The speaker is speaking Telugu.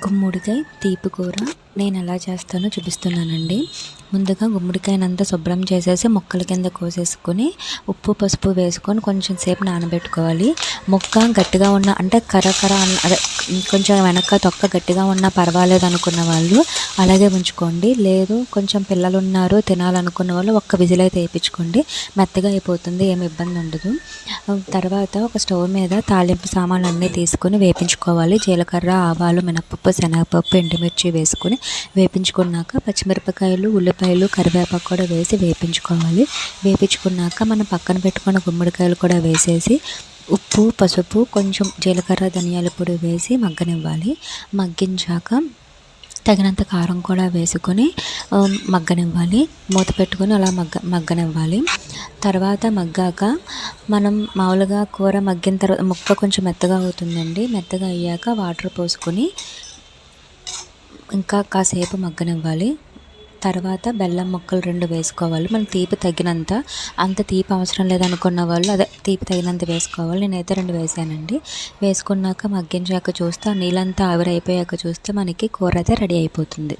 గుమ్మడికాయ తీపి కూర నేను ఎలా చేస్తానో చూపిస్తున్నానండి. ముందుగా గుమ్మడికాయనంతా శుభ్రం చేసేసి ముక్కల కింద కోసేసుకొని ఉప్పు పసుపు వేసుకొని కొంచెం సేపు నానబెట్టుకోవాలి. ముక్క గట్టిగా ఉన్న అంటే కర్ర అదే కొంచెం వెనక తొక్క గట్టిగా ఉన్నా పర్వాలేదు అనుకున్న వాళ్ళు అలాగే ఉంచుకోండి. లేదు కొంచెం పిల్లలు ఉన్నారు తినాలనుకున్న వాళ్ళు ఒక్క విజిల్ అయితే వేయించుకోండి, మెత్తగా అయిపోతుంది, ఏమి ఇబ్బంది ఉండదు. తర్వాత ఒక స్టవ్ మీద తాలింపు సామాన్లు అన్నీ తీసుకొని వేపించుకోవాలి. జీలకర్ర, ఆవాలు, మినపప్పు, శనగపప్పు, ఎండుమిర్చి వేసుకొని వేపించుకున్నాక పచ్చిమిరపకాయలు, ఉల్లిపాయలు, కరివేపాకు కూడా వేసి వేపించుకోవాలి. వేపించుకున్నాక మనం పక్కన పెట్టుకున్న గుమ్మడికాయలు కూడా వేసేసి ఉప్పు పసుపు కొంచెం జీలకర్ర ధనియాల పొడి వేసి మగ్గనివ్వాలి. మగ్గించాక తగినంత కారం కూడా వేసుకొని మగ్గనివ్వాలి. మూత పెట్టుకొని అలా మగ్గనివ్వాలి. తర్వాత మగ్గాక మనం మామూలుగా కూర మగ్గిన తర్వాత ముక్క కొంచెం మెత్తగా అవుతుందండి. మెత్తగా అయ్యాక వాటర్ పోసుకొని ఇంకా కాసేపు మగ్గనివ్వాలి. తర్వాత బెల్లం ముక్కలు 2 వేసుకోవాలి. మనం తీపి తగినంత, అంత తీపి అవసరం లేదనుకున్న వాళ్ళు అదే తీపి తగినంత వేసుకోవాలి. నేనైతే 2 వేసానండి. వేసుకున్నాక మగ్గించాక చూస్తే ఆ నీళ్ళంతా ఆవిరైపోయాక చూస్తే మనకి కూర అయితే రెడీ అయిపోతుంది.